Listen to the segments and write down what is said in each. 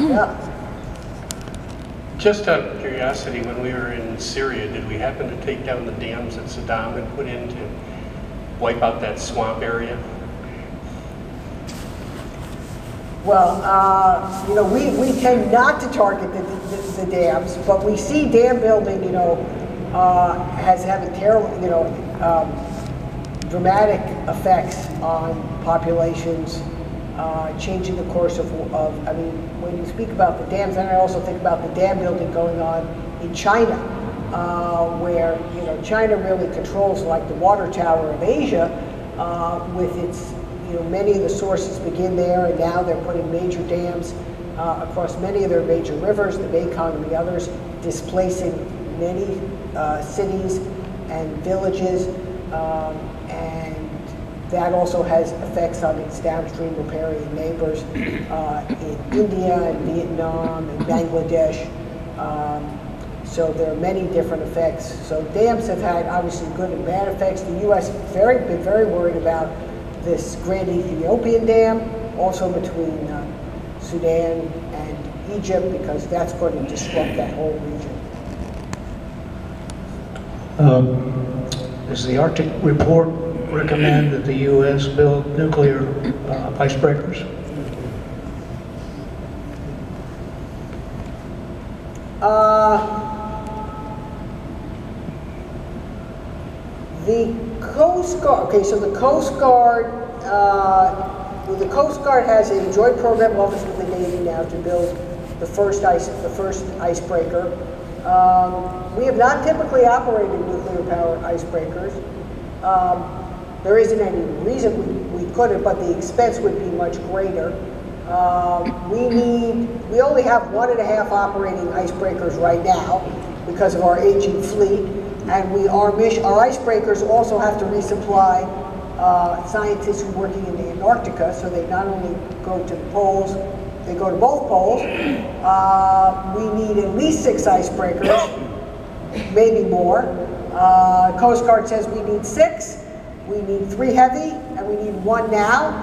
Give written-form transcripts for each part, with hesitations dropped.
Yeah. Just out of curiosity, when we were in Syria, did we happen to take down the dams that Saddam had put in to wipe out that swamp area? Well, you know, we tend not to target the dams, but we see dam building, you know, as having terrible, you know, dramatic effects on populations, changing the course of, I mean, when you speak about the dams, then I also think about the dam building going on in China, where, you know, China really controls like the water tower of Asia with its, you know, many of the sources begin there, and now they're putting major dams across many of their major rivers, the Mekong and the others, displacing many cities and villages, and that also has effects on its downstream riparian neighbors in India and Vietnam and Bangladesh. So there are many different effects. So dams have had obviously good and bad effects. The U.S. been very worried about this Grand Ethiopian Dam, also between Sudan and Egypt, because that's going to disrupt that whole region. Does the Arctic report recommend that the U.S. build nuclear icebreakers? The Coast Guard, okay, so the Coast Guard has a joint program office with the Navy now to build the first icebreaker. We have not typically operated nuclear-powered icebreakers. There isn't any reason we couldn't, but the expense would be much greater. We only have 1.5 operating icebreakers right now because of our aging fleet, and our icebreakers also have to resupply scientists who are working in the Antarctica, so they not only go to the poles, they go to both poles. We need at least 6 icebreakers, maybe more. Coast Guard says we need 6. We need 3 heavy, and we need 1 now.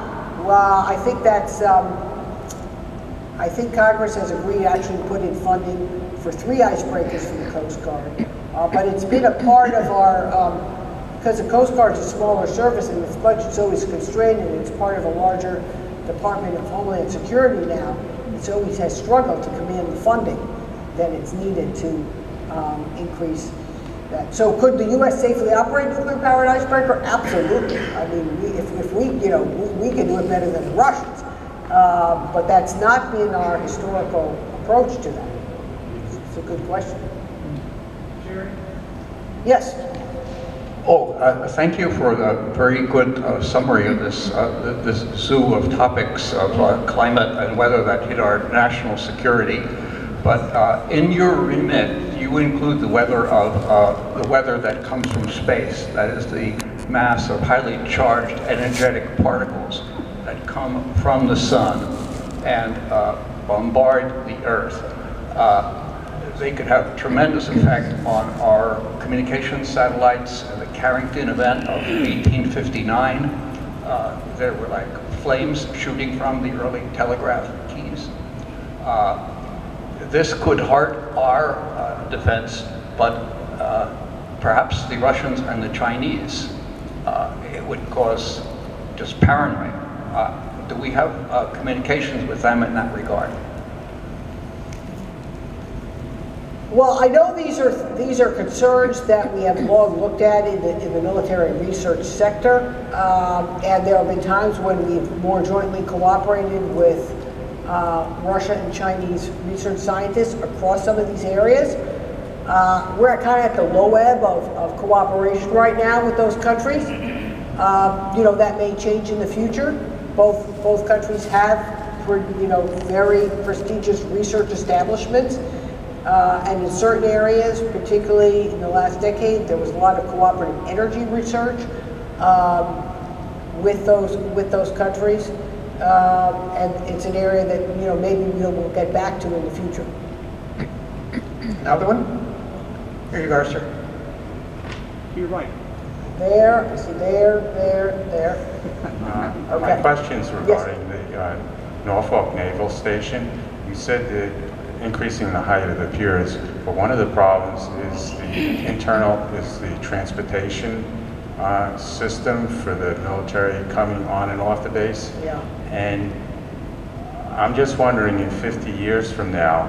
I think that's, I think Congress has agreed to actually put in funding for 3 icebreakers for the Coast Guard. But it's been a part of our, because the Coast Guard is a smaller service and its budget's always constrained, and it's part of a larger Department of Homeland Security now, it always has struggled to command the funding that it's needed to increase that. So could the U.S. safely operate nuclear-powered icebreaker? Absolutely. I mean, if we, you know, we can do it better than the Russians. But that's not been our historical approach to that. It's a good question. Jerry? Yes. Thank you for the very good summary of this zoo of topics of climate and weather that hit our national security. But in your remit, you include the weather that comes from space. That is the mass of highly charged energetic particles that come from the sun and bombard the Earth. They could have tremendous effect on our communications satellites. The Carrington event of 1859, there were like flames shooting from the early telegraph keys. This could hurt our defense, but perhaps the Russians and the Chinese, it would cause just paranoia. Do we have communications with them in that regard? Well, I know these are concerns that we have long looked at in the military research sector, and there have been times when we've more jointly cooperated with Russia and Chinese research scientists across some of these areas. We're kind of at the low ebb of cooperation right now with those countries. You know, that may change in the future. Both countries have, you know, very prestigious research establishments. And in certain areas, particularly in the last decade, there was a lot of cooperative energy research with those countries, and it's an area that, you know, maybe we'll get back to in the future. Another one? Here you are, sir. To your right. There, I see there. Okay. My question's regarding the Norfolk Naval Station. You you said that increasing the height of the piers, but one of the problems is the transportation system for the military coming on and off the base. Yeah. And I'm just wondering, in 50 years from now,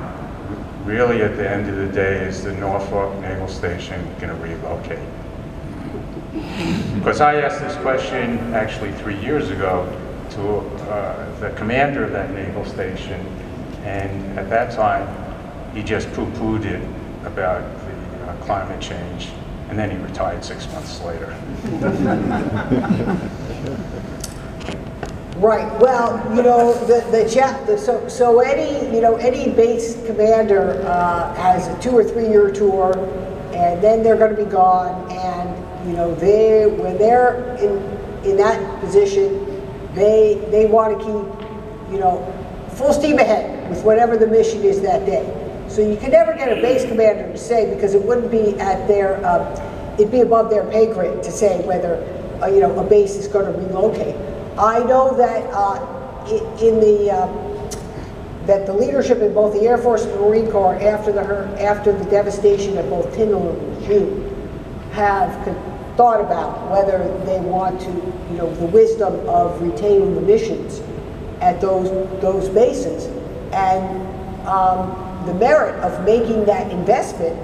really at the end of the day, is the Norfolk Naval Station going to relocate? Because I asked this question actually 3 years ago to the commander of that naval station, and at that time he just poo-pooed it about the climate change, and then he retired 6 months later. Right. Well, you know, so any base commander has a 2 or 3 year tour, and then they're going to be gone. And you know, when they're in that position, they want to keep, you know, full steam ahead with whatever the mission is that day. So you can never get a base commander to say, because it wouldn't be at their, it'd be above their pay grade to say whether you know, a base is going to relocate. I know that that the leadership in both the Air Force and the Marine Corps, after the devastation at both Tyndall and Lejeune, have thought about whether they want to, you know, the wisdom of retaining the missions at those bases, and the merit of making that investment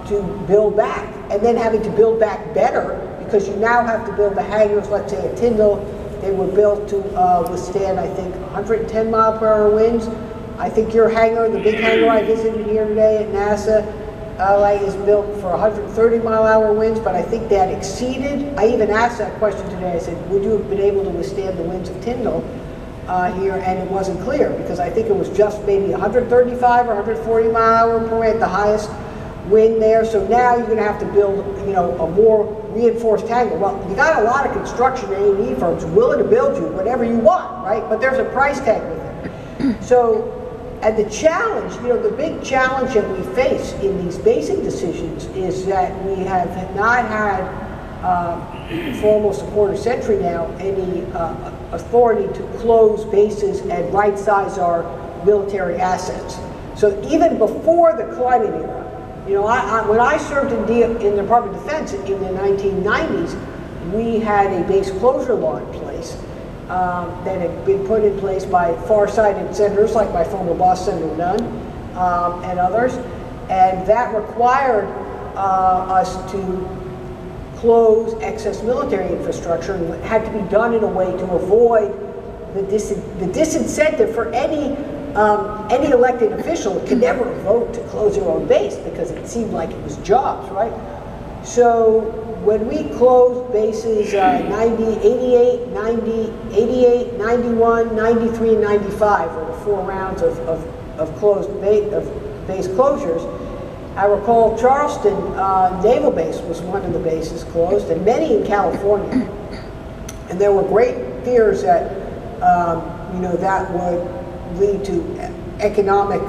to build back, and then having to build back better, because you now have to build the hangars. Let's say at Tyndall, they were built to withstand, I think, 110 mile per hour winds. I think your hangar, the big hangar I visited here today at NASA, is built for 130 mile hour winds, but I think that exceeded. I even asked that question today. I said, would you have been able to withstand the winds of Tyndall here? And it wasn't clear, because I think it was just maybe 135 or 140 mile hour per at the highest wind there. So now you're going to have to build, you know, a more reinforced hangar. Well, you got a lot of construction A&E firms willing to build you whatever you want, right? But there's a price tag with it. So, and the challenge, you know, the big challenge that we face in these basing decisions is that we have not had, for almost a quarter century now, any authority to close bases and right-size our military assets. So even before the climate era, you know, when I served in the Department of Defense in the 1990s, we had a base closure law in place that had been put in place by far-sighted senators like my former boss, Senator Nunn, and others, and that required us to close excess military infrastructure, and it had to be done in a way to avoid the disincentive for any elected official could never vote to close their own base, because it seemed like it was jobs, right? So when we closed bases 88, 90, 88, 91, 93, and 95 were the 4 rounds of base closures. I recall Charleston Naval Base was one of the bases closed, and many in California. And there were great fears that you know, that would lead to economic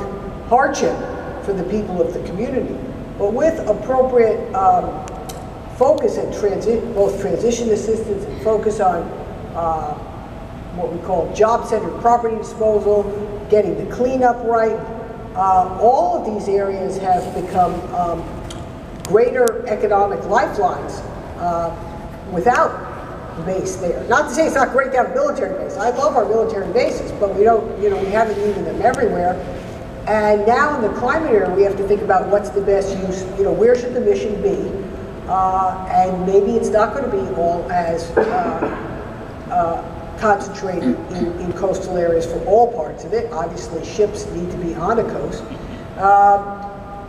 hardship for the people of the community. But with appropriate focus at both transition assistance and focus on what we call job-centered property disposal, getting the cleanup right, all of these areas have become greater economic lifelines without base there. Not to say it's not great to have a military base. I love our military bases, but we don't, you know, we haven't needed them everywhere. And now in the climate era, we have to think about what's the best use, you know, where should the mission be? And maybe it's not going to be all as concentrated in coastal areas for all parts of it. Obviously, ships need to be on a coast.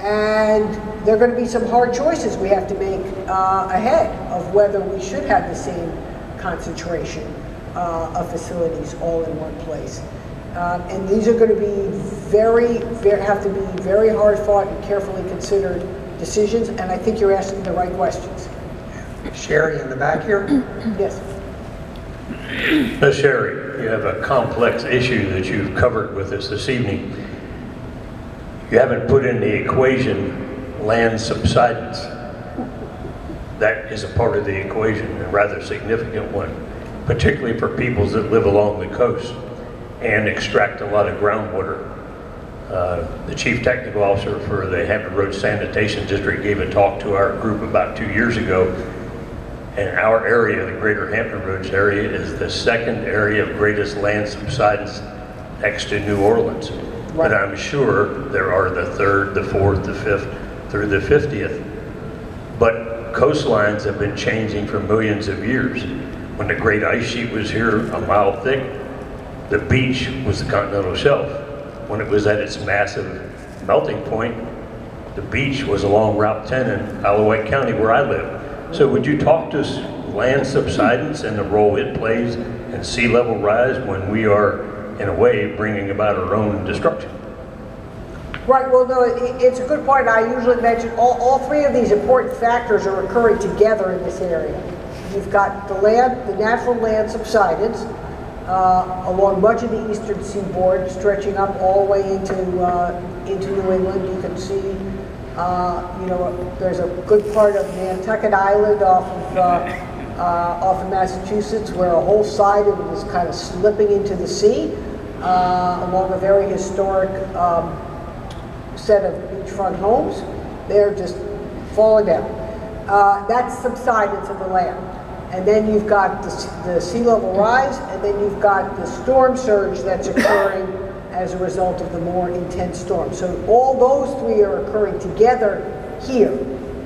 And there are going to be some hard choices we have to make ahead of whether we should have the same concentration of facilities all in one place. And these are going to be have to be very hard fought and carefully considered decisions, and I think you're asking the right questions. Sherry in the back here. Yes. Ms. Sherry, you have a complex issue that you've covered with us this evening. You haven't put in the equation land subsidence. That is a part of the equation, a rather significant one, particularly for peoples that live along the coast. and extract a lot of groundwater. The chief technical officer for the Hampton Roads Sanitation District gave a talk to our group about 2 years ago, and our area, the greater Hampton Roads area, is the second area of greatest land subsidence next to New Orleans. Right. But I'm sure there are the 3rd, the 4th, the 5th, through the 50th. But coastlines have been changing for millions of years. When the great ice sheet was here, a mile thick, the beach was the continental shelf. When it was at its massive melting point, the beach was along Route 10 in Allouette County, where I live. So would you talk to us land subsidence and the role it plays in sea level rise when we are, in a way, bringing about our own destruction? Right, well, no, it's a good point. I usually mention all three of these important factors are occurring together in this area. You've got the land, the natural land subsidence along much of the eastern seaboard, stretching up all the way into New England. You can see, you know, there's a good part of Nantucket Island off of Massachusetts where a whole side of it is kind of slipping into the sea along a very historic set of beachfront homes. They're just falling down. That's subsidence of the land. And then you've got the sea level rise, and then you've got the storm surge that's occurring as a result of the more intense storms. So all those three are occurring together here.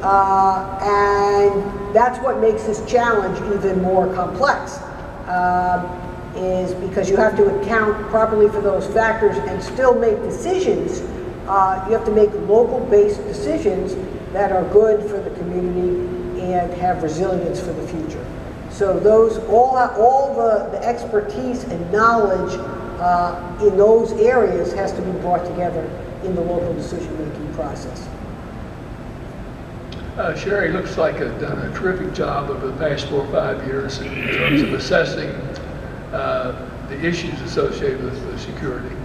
And that's what makes this challenge even more complex, is because you have to account properly for those factors and still make decisions. You have to make local-based decisions that are good for the community and have resilience for the future. So those, all the expertise and knowledge in those areas has to be brought together in the local decision-making process. Sherry looks like has done a terrific job over the past 4 or 5 years in terms of assessing the issues associated with the security.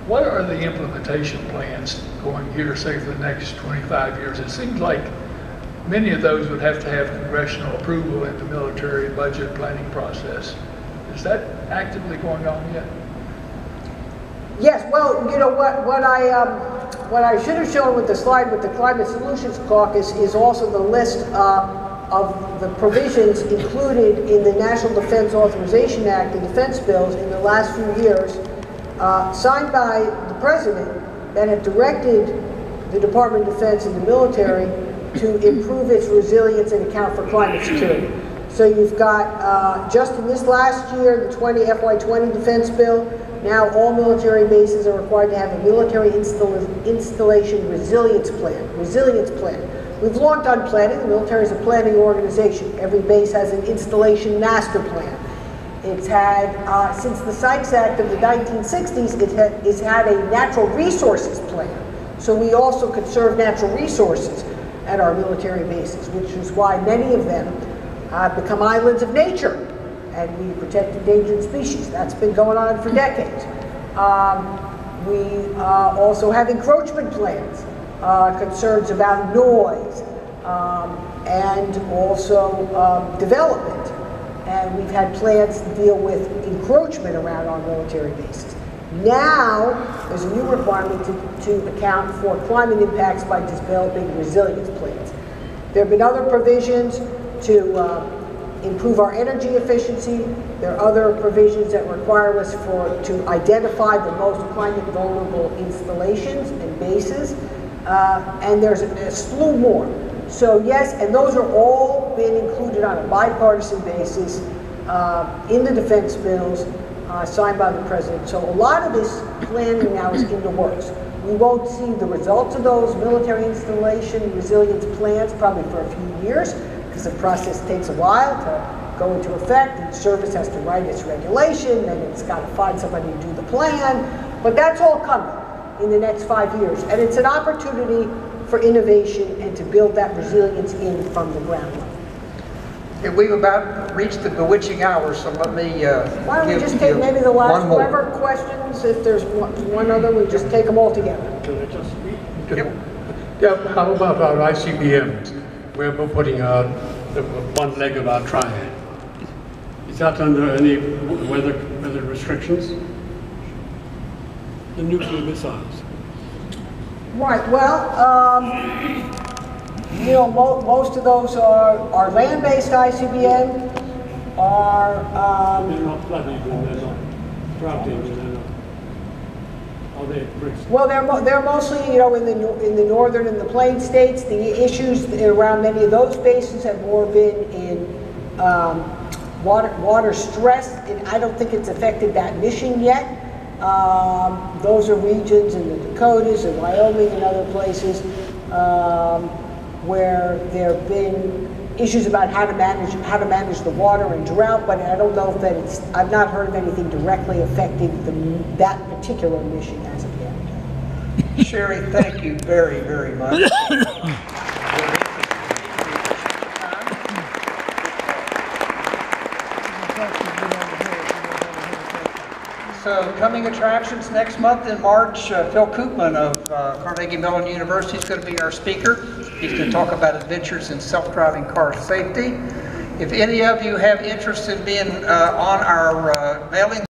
What are the implementation plans going here, say, for the next 25 years? It seems like many of those would have to have congressional approval in the military budget planning process. Is that actively going on yet? Yes, well, you know, what I should have shown with the slide with the Climate Solutions Caucus is also the list of the provisions included in the National Defense Authorization Act, the defense bills in the last few years, signed by the President, that have directed the Department of Defense and the military to improve its resilience and account for climate security. So you've got, just in this last year, the FY20 defense bill, now all military bases are required to have a military installation resilience plan. We've long done planning. The military is a planning organization. Every base has an installation master plan. It's had, since the Sykes Act of the 1960s, it's had a natural resources plan. So we also conserve natural resources at our military bases, which is why many of them become islands of nature, and we protect endangered species. That's been going on for decades. We also have encroachment plans, concerns about noise, and also development. And we've had plans to deal with encroachment around our military bases. Now, there's a new requirement to account for climate impacts by developing resilience plans. There have been other provisions to improve our energy efficiency. There are other provisions that require us to identify the most climate vulnerable installations and bases. And there's a slew more. So yes, and those are all been included on a bipartisan basis in the defense bills signed by the President. So a lot of this planning now is in the works. We won't see the results of those military installation resilience plans probably for a few years, because the process takes a while to go into effect. Each service has to write its regulation, then it's got to find somebody to do the plan. But that's all coming in the next 5 years. And it's an opportunity for innovation and to build that resilience in from the ground up. Yeah, we've about reached the bewitching hour, so let me why don't we just take maybe the last whoever questions, if there's one other, we just take them all together. Yeah, how about our ICBMs? We're putting out one leg of our triad. Is that under any weather restrictions? the nuclear missiles? Right, well, you know, most of those are land-based ICBM, are, They're not flooding and they're not droughting and they're not. Are they at risk? well, they're mostly, you know, in the northern and the plain states. The issues around many of those bases have more been in water stress, and I don't think it's affected that mission yet. Those are regions in the Dakotas and Wyoming and other places where there have been issues about how to manage the water and drought, but I don't know if that I've not heard of anything directly affecting that particular mission as of yet. Sherry, thank you very, very much. So, coming attractions next month in March, Phil Koopman of Carnegie Mellon University is going to be our speaker. He's going to talk about adventures in self-driving car safety. If any of you have interest in being on our mailing